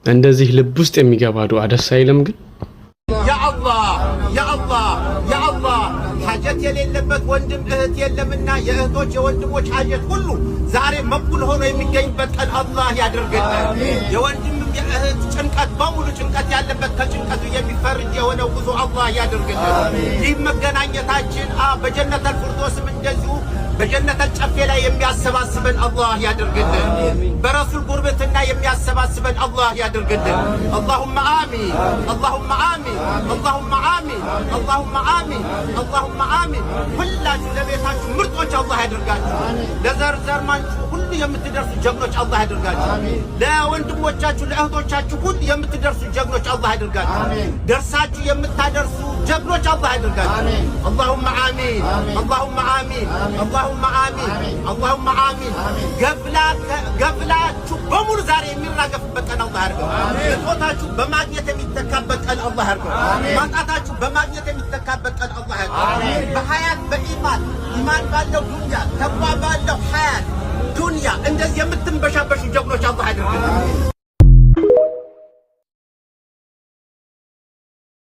እንደዚህ ልብ ውስጥ የሚገባ ዱዓ ደስ አይልም ግን ያ አላህ ያ አላህ ያ አላህ ሐጀት የሌለበት ወንድም እህት የለምና የእህቶች የወንድሞች ሐጀት ሁሉ ዛሬ መቅቡል ሆኖ የሚገኝበት ቀን አላህ ያድርግልን። የወንድም የእህት ጭንቀት በሙሉ ጭንቀት ያለበት ከጭንቀቱ የሚፈርጅ የሆነው ጉዞ አላህ ያድርግልን። ይህ መገናኘታችን በጀነተል ፊርደውስም እንደዚሁ በጀነተል ጨፌ ላይ የሚያሰባስበን አላህ ያድርግልን። በረሱል ጉርብትና የሚያሰባስበን አላህ ያድርግልን። አላሁመ አሚን አላሁመ አሚን አላሁመ አሚን አላሁመ አሚን አላሁመ አሚን። ሁላችሁ ለቤታችሁ ምርጦች አላህ ያድርጋችሁ። ለዘር ማንችሁ ሁሉ የምትደርሱ ጀግኖች አላህ ያድርጋችሁ። ለወንድሞቻችሁ ለእህቶቻችሁ ሁሉ የምትደርሱ ጀግኖች አላህ ያድርጋችሁ። ደርሳችሁ የምታደርሱ ጀግኖች አላህ ያድርጋችሁ። አላሁመ አሚን አላሁመ አሚን አላሁመ አሚን አላሁመ አሚን። ገፍላችሁ በሙሉ ዛሬ የሚራገፍበት ቀን አላህ ያድርገው። እጦታችሁ በማግኘት የሚተካበት ቀን አላህ ያድርገው። ማጣታችሁ በማግኘት የሚተካበት ቀን አላህ ያድርገው። በሐያት በኢማን ባለው ዱንያ ተቅዋ ባለው ሐያት ዱንያ እንደዚህ የምትንበሻበሹ ጀግኖች አላህ ያድርግልን።